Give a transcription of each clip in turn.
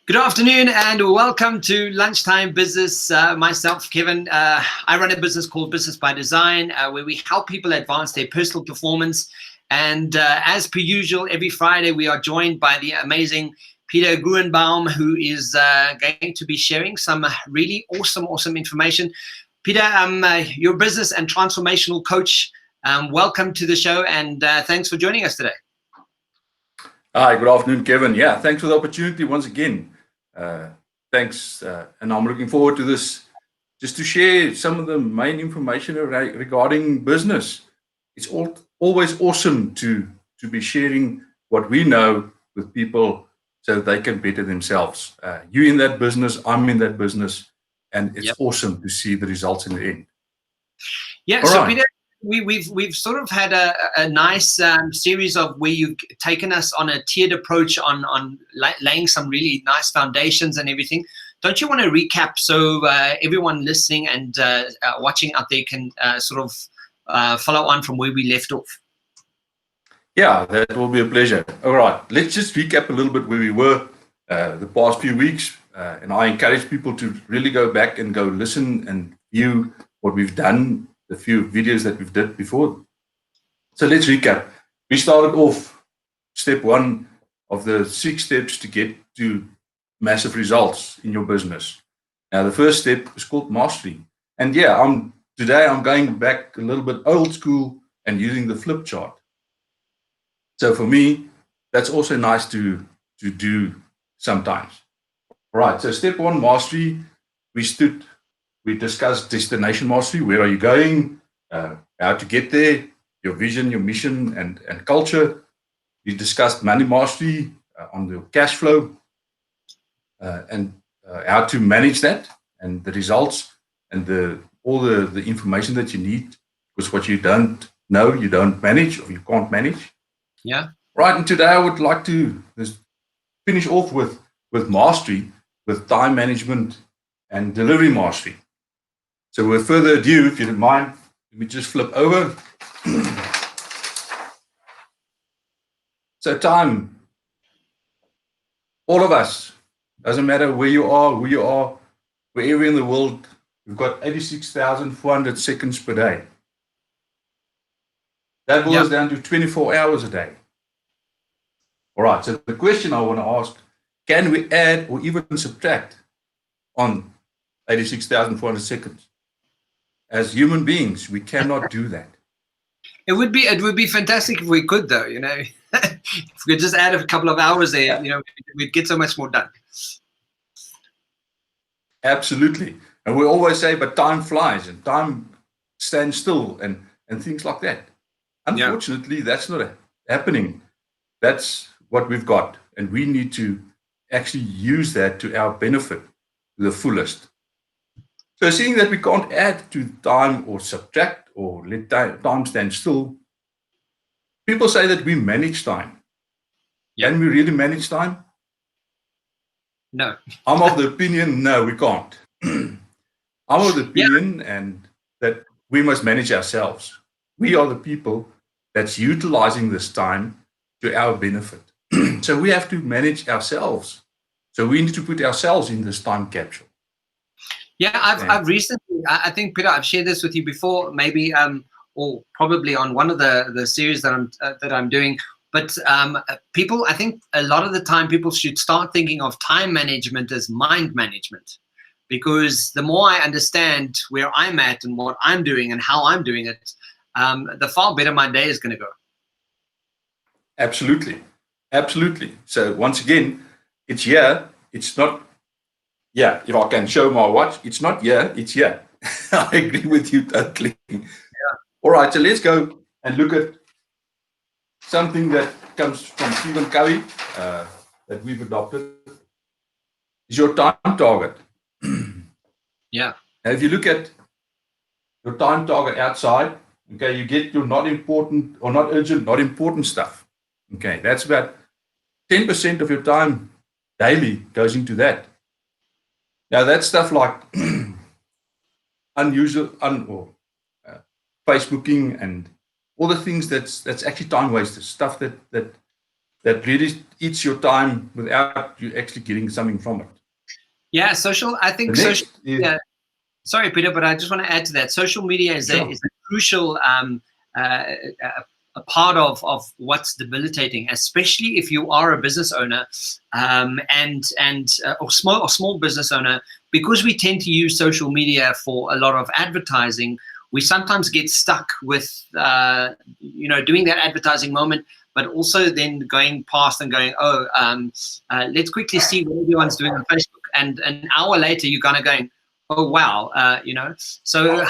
Good afternoon and welcome to Lunchtime Business. Myself, Kevin, I run a business called Business by Design, where we help people advance their personal performance. And as per usual, every Friday we are joined by the amazing Pieter Gruenbaum, who is going to be sharing some really awesome information. Pieter, you're a business and transformational coach. Welcome to the show, and thanks for joining us today. Hi, good afternoon, Kevin. Yeah, thanks for the opportunity once again. Thanks, and I'm looking forward to this, just to share some of the main information regarding business. It's always awesome to be sharing what we know with people so that they can better themselves. You in that business, I'm in that business, and it's awesome to see the results in the end. Yeah, all so right. Pieter, we've sort of had a nice series of where you've taken us on a tiered approach on laying some really nice foundations and everything. Don't you want to recap so everyone listening and watching out there can sort of follow on from where we left off? Yeah, that will be a pleasure. All right, let's just recap a little bit where we were the past few weeks. And I encourage people to really go back and go listen and view what we've done, the few videos that we've did before. So let's recap. We started off step 1 of the 6 steps to get to massive results in your business. Now, the first step is called mastery. And yeah, today I'm going back a little bit old school and using the flip chart. So for me, that's also nice to do sometimes. Right, so step 1, mastery, we discussed destination mastery. Where are you going? How to get there, your vision, your mission, and culture. We discussed money mastery on the cash flow and how to manage that and the results and all the information that you need, because what you don't know, you don't manage or you can't manage. Yeah. Right, and today I would like to finish off with mastery, with time management and delivery mastery. So with further ado, if you don't mind, let me just flip over. So time, all of us, doesn't matter where you are, who you are, wherever in the world, we've got 86,400 seconds per day. That boils down to 24 hours a day. All right, so the question I want to ask, can we add or even subtract on 86,400 seconds? As human beings, we cannot do that. It would be fantastic if we could, though. You know, if we could just add a couple of hours there, you know, we'd get so much more done. Absolutely, and we always say, but time flies and time stands still, and things like that. Unfortunately, that's not happening. That's what we've got, and we need to actually use that to our benefit to the fullest. So seeing that we can't add to time or subtract or let time stand still, people say that we manage time. Can we really manage time? No. I'm of the opinion, no, we can't. I'm of the opinion and that we must manage ourselves. We are the people that's utilizing this time to our benefit. So we have to manage ourselves. So we need to put ourselves in this time capsule. Yeah, I've recently, I think, Pieter, I've shared this with you before, maybe, or probably on one of the series that I'm doing. But people, I think a lot of the time, people should start thinking of time management as mind management, because the more I understand where I'm at and what I'm doing and how I'm doing it, the far better my day is going to go. Absolutely, absolutely. So once again, it's here. It's not. Yeah, if I can show my watch, it's not here, it's here. I agree with you totally. Yeah. All right, so let's go and look at something that comes from Stephen Covey that we've adopted. Is your time target. Yeah. Now, if you look at your time target outside, okay, you get your not important or not urgent, not important stuff. Okay, that's about 10% of your time daily goes into that. Now, that's stuff like unusual, Facebooking and all the things that's actually time wasters, stuff that that really eats your time without you actually getting something from it. Yeah, I think social media. Sorry, Peter, but I just want to add to that. Social media is a crucial a part of what's debilitating, especially if you are a business owner or small business owner, because we tend to use social media for a lot of advertising. We sometimes get stuck with doing that advertising moment, but also then going past and going, let's quickly see what everyone's doing on Facebook, and an hour later you're kind of going, oh wow, so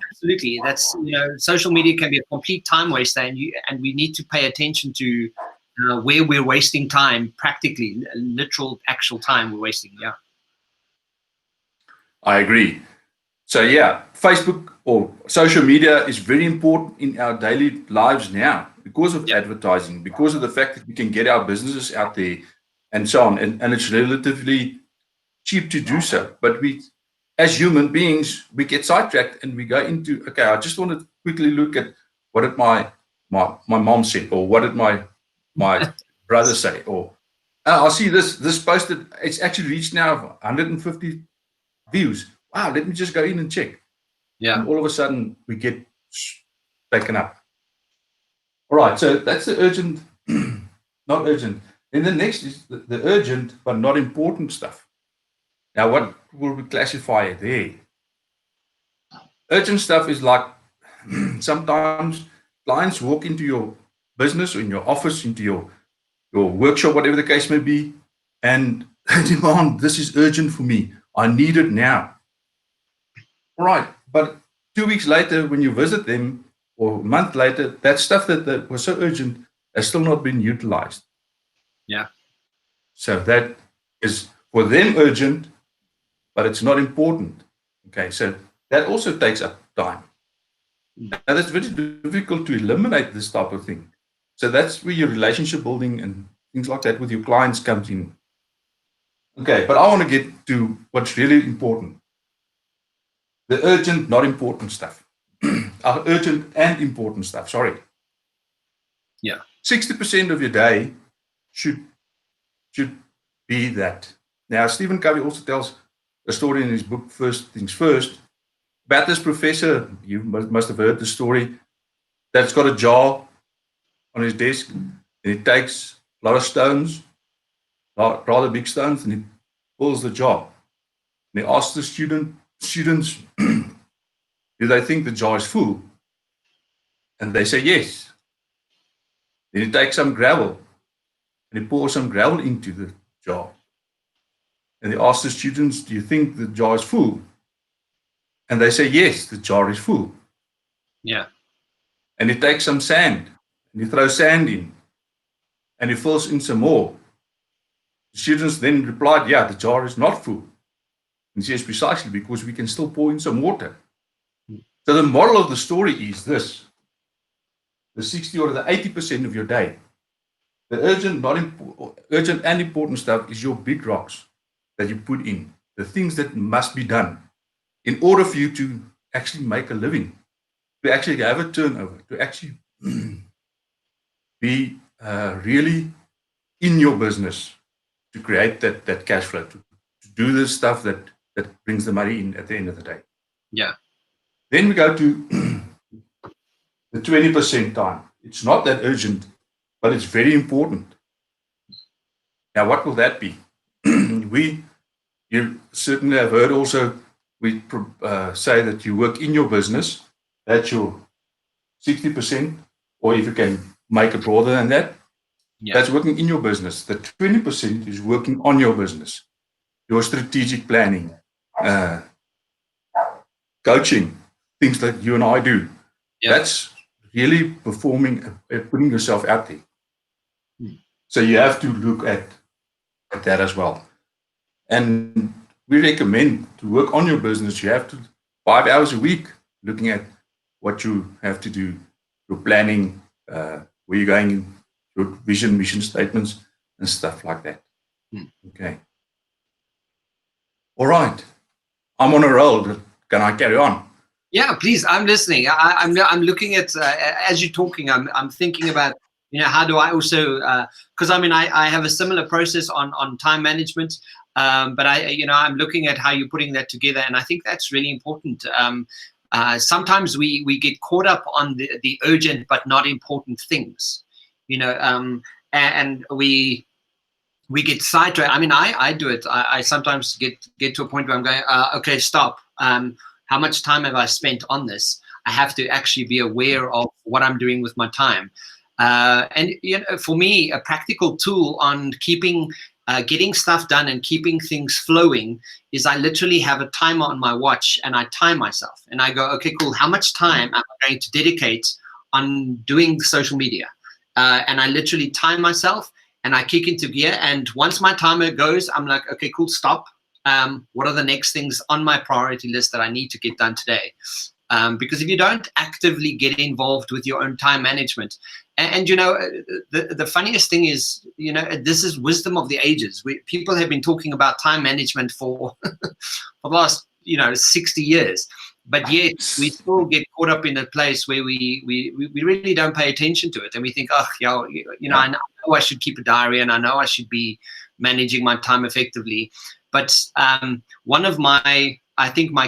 absolutely, that's social media can be a complete time waster, and we need to pay attention to where we're wasting time, practically literal actual time we're wasting. Yeah, I agree. So yeah, Facebook or social media is very important in our daily lives now because of advertising, because of the fact that we can get our businesses out there and so on, and it's relatively cheap to do so. But we, as human beings, we get sidetracked and we go into, okay, I just want to quickly look at what did my mom said, or what did my brother say, or I see this posted, it's actually reached now 150 views. Wow, let me just go in and check. Yeah. And all of a sudden we get taken up. All right, so that's the urgent, not urgent. And the next is the urgent but not important stuff. Now, what will we classify there? Urgent stuff is like sometimes clients walk into your business or in your office, into your workshop, whatever the case may be, and demand, this is urgent for me. I need it now. All right, but 2 weeks later, when you visit them, or a month later, that stuff that was so urgent has still not been utilized. Yeah. So that is for them urgent, but it's not important. Okay, so that also takes up time. Now, that's very difficult to eliminate this type of thing. So that's where your relationship building and things like that with your clients comes in. Okay, but I want to get to what's really important. The urgent, not important stuff. Urgent and important stuff, sorry. Yeah. 60% of your day should be that. Now, Stephen Covey also tells a story in his book, First Things First, about this professor. You must have heard the story. That's got a jar on his desk, and he takes a lot of stones, rather big stones, and he fills the jar. And he asks the students, do they think the jar is full? And they say yes. Then he takes some gravel, and he pours some gravel into the jar. And he asks the students, do you think the jar is full? And they say, yes, the jar is full. Yeah. And he takes some sand, and he throws sand in, and he fills in some more. The students then replied, yeah, the jar is not full. And he says, precisely because we can still pour in some water. So the moral of the story is this: the 60 or the 80% of your day, the urgent and important stuff is your big rocks that you put in, the things that must be done in order for you to actually make a living, to actually have a turnover, to actually be really in your business, to create that cash flow, to do the stuff that brings the money in at the end of the day. Yeah. Then we go to the 20% time. It's not that urgent, but it's very important. Now, what will that be? You certainly have heard also, we say that you work in your business. That's your 60%, or if you can make it broader than that, that's working in your business. The 20% is working on your business, your strategic planning, coaching, things that you and I do. Yeah. That's really performing, putting yourself out there. So you have to look at that as well. And we recommend to work on your business. You have to 5 hours a week looking at what you have to do, your planning, where you're going, your vision, mission statements, and stuff like that. Okay. All right. I'm on a roll. Can I carry on? Yeah, please. I'm listening. I'm looking at as you're talking. I'm thinking about how do I also, because I mean, I have a similar process on time management, but I'm looking at how you're putting that together, and I think that's really important. Sometimes we get caught up on the urgent but not important things, and we get sidetracked. I mean, I do it. I sometimes get to a point where I'm going, okay, stop. How much time have I spent on this? I have to actually be aware of what I'm doing with my time. And for me, a practical tool on getting stuff done and keeping things flowing is I literally have a timer on my watch, and I time myself. And I go, okay, cool. How much time am I going to dedicate on doing social media? And I literally time myself, and I kick into gear. And once my timer goes, I'm like, okay, cool, stop. What are the next things on my priority list that I need to get done today? Because if you don't actively get involved with your own time management, and the funniest thing is, this is wisdom of the ages. People have been talking about time management for the last 60 years, but yet we still get caught up in a place where we really don't pay attention to it, and we think, I know I should keep a diary, and I know I should be managing my time effectively. But one of my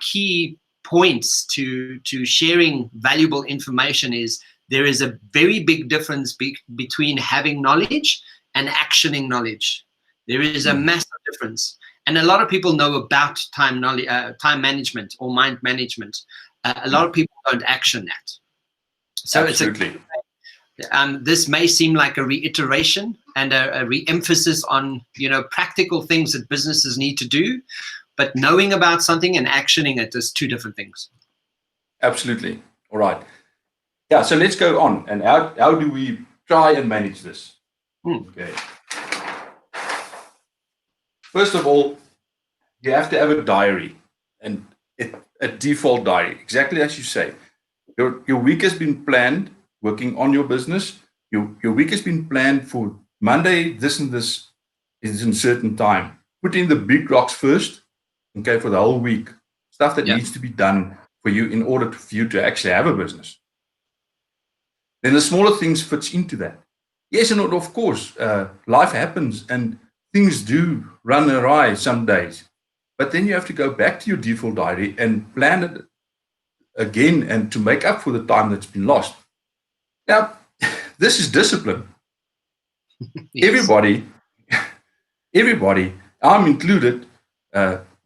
key points to sharing valuable information is there is a very big difference between having knowledge and actioning knowledge. There is a massive difference. And a lot of people know about time management or mind management. A lot of people don't action that. So Absolutely. This may seem like a reiteration and a re-emphasis on practical things that businesses need to do, but knowing about something and actioning it is two different things. Absolutely. All right. Yeah, so let's go on. And how do we try and manage this? Okay. First of all, you have to have a diary, and a default diary, exactly as you say. Your week has been planned working on your business. Your week has been planned for Monday, this and this is in certain time. Put in the big rocks first, okay, for the whole week. Stuff that needs to be done for you in order for you to actually have a business. Then the smaller things fits into that. Yes, and of course, life happens and things do run awry some days. But then you have to go back to your default diary and plan it again, and to make up for the time that's been lost. Now, this is discipline. Yes. Everybody, I'm included,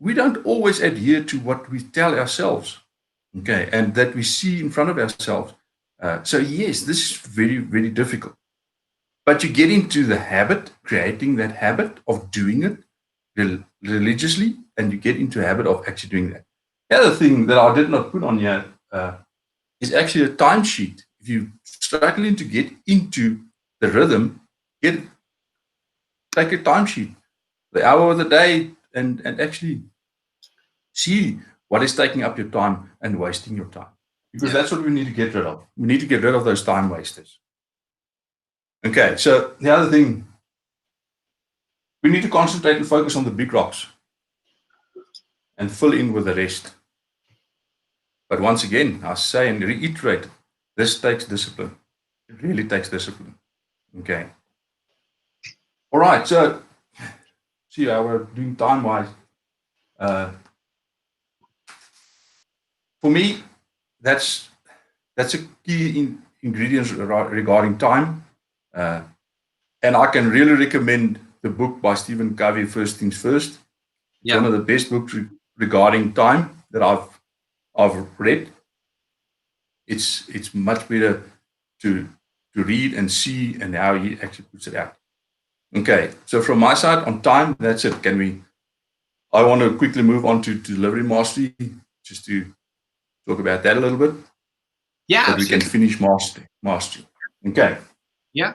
we don't always adhere to what we tell ourselves, okay, and that we see in front of ourselves. So yes, this is very, very difficult. But you get into the habit, creating that habit of doing it religiously, and you get into a habit of actually doing that. The other thing that I did not put on here is actually a timesheet. If you're struggling to get into the rhythm, take a timesheet, the hour of the day, and actually see what is taking up your time and wasting your time. Because that's what we need to get rid of. We need to get rid of those time wasters. Okay, so the other thing, we need to concentrate and focus on the big rocks and fill in with the rest. But once again, I say and reiterate, this takes discipline. It really takes discipline. Okay. All right, so see how we're doing time-wise. For me, that's a key ingredient regarding time. And I can really recommend the book by Stephen Covey, First Things First. It's one of the best books regarding time that I've read. It's much better to read and see, and how he actually puts it out. Okay, so from my side on time, that's it. I want to quickly move on to delivery mastery, just to talk about that a little bit. Yeah, so we can finish mastery. Okay. Yeah.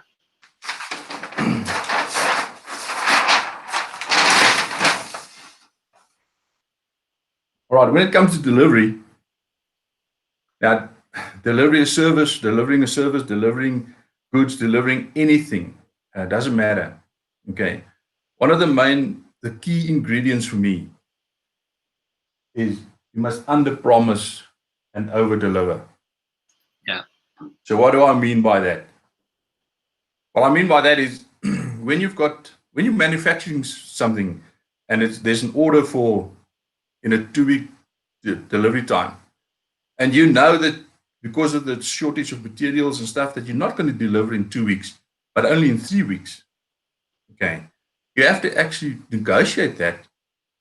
All right, when it comes to delivery, delivering a service, delivering goods, delivering anything, doesn't matter. Okay. One of the key ingredients for me is you must under-promise and over-deliver. Yeah. So what do I mean by that? What I mean by that is when you're manufacturing something and there's an order for in a 2-week delivery time, and you know that because of the shortage of materials and stuff that you're not going to deliver in 2 weeks, but only in 3 weeks. Okay. You have to actually negotiate that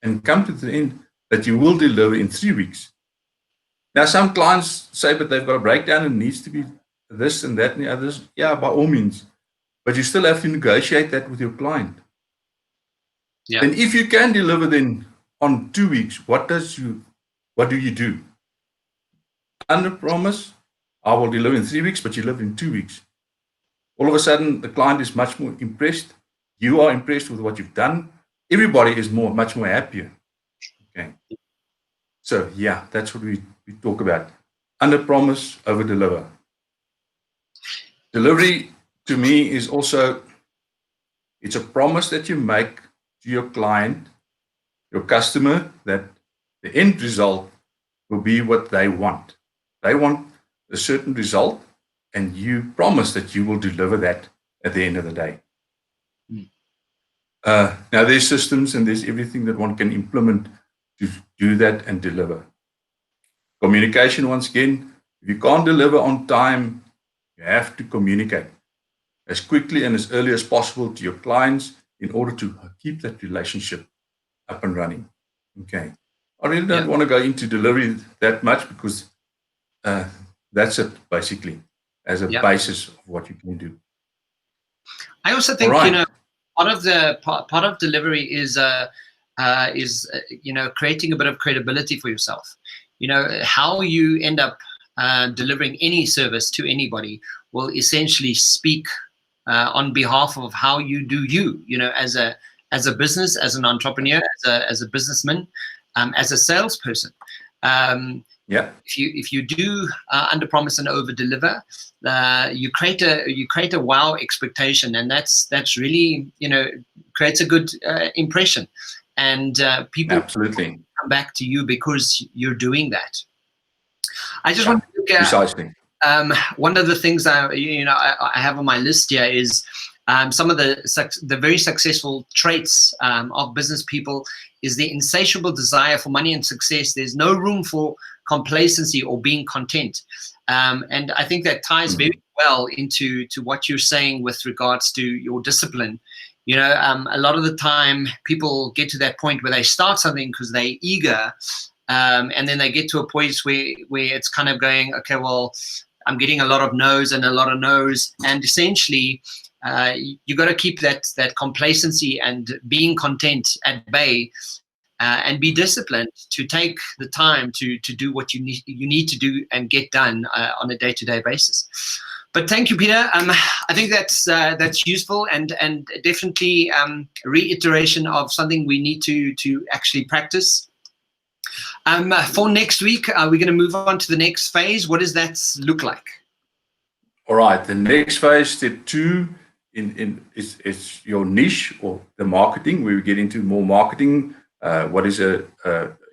and come to the end that you will deliver in 3 weeks. Now, some clients say, but they've got a breakdown and needs to be this and that and the others. Yeah, by all means. But you still have to negotiate that with your client. Yeah. And if you can deliver then on 2 weeks, what do you do? Under promise, I will deliver in 3 weeks, but you deliver in 2 weeks. All of a sudden, the client is much more impressed. You are impressed with what you've done. Everybody is much more happier. Okay. So yeah, that's what we talk about. Under promise, over deliver. Delivery to me is also, it's a promise that you make to your client, your customer, that the end result will be what they want. They want a certain result, and you promise that you will deliver that at the end of the day. Now, there's systems and there's everything that one can implement to do that and deliver. Communication, once again, if you can't deliver on time, you have to communicate as quickly and as early as possible to your clients in order to keep that relationship up and running. Okay. I really don't want to go into delivery that much because that's it, basically, as a basis of what you can do. I also think, part of delivery is creating a bit of credibility for yourself. How you end up delivering any service to anybody will essentially speak on behalf of how you do as a business, as an entrepreneur, as a businessman, as a salesperson. If you do under promise and over deliver, you create a wow expectation, and that's really creates a good impression, and people absolutely come back to you because you're doing that. I just want to look at precisely. One of the things I have on my list here is some of the very successful traits of business people is the insatiable desire for money and success. There's no room for complacency or being content. And I think that ties very well into what you're saying with regards to your discipline. A lot of the time people get to that point where they start something because they're eager, and then they get to a point where it's kind of going, okay, well, I'm getting a lot of no's and a lot of no's, and essentially you got to keep that complacency and being content at bay, and be disciplined to take the time to do what you need to do and get done on a day-to-day basis. But thank you, Peter. I think that's useful and definitely reiteration of something we need to actually practice. For next week, we're going to move on to the next phase. What does that look like? All right. The next phase, step 2, is your niche or the marketing, where we get into more marketing. What is a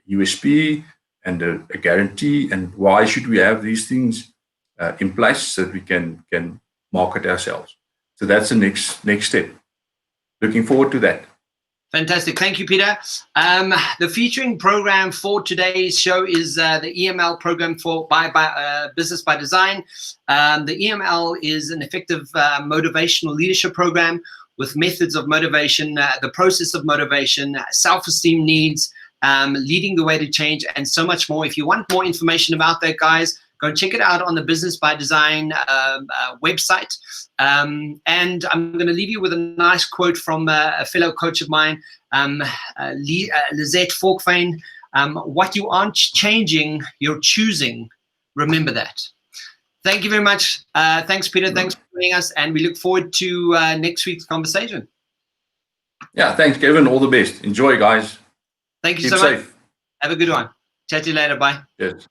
USP and a guarantee, and why should we have these things in place so that we can market ourselves? So that's the next step. Looking forward to that. Fantastic. Thank you, Peter. The featuring program for today's show is the EML program by Business by Design. The EML is an effective motivational leadership program with methods of motivation, the process of motivation, self-esteem needs, leading the way to change, and so much more. If you want more information about that, guys, go and check it out on the Business by Design website. And I'm going to leave you with a nice quote from a fellow coach of mine, Lisette Forkfane. What you aren't changing, you're choosing. Remember that. Thank you very much. Thanks, Peter. Thanks for joining us. And we look forward to next week's conversation. Yeah, thanks, Kevin. All the best. Enjoy, guys. Thank you Keep so much. safe. Have a good one. Chat to you later. Bye. Cheers.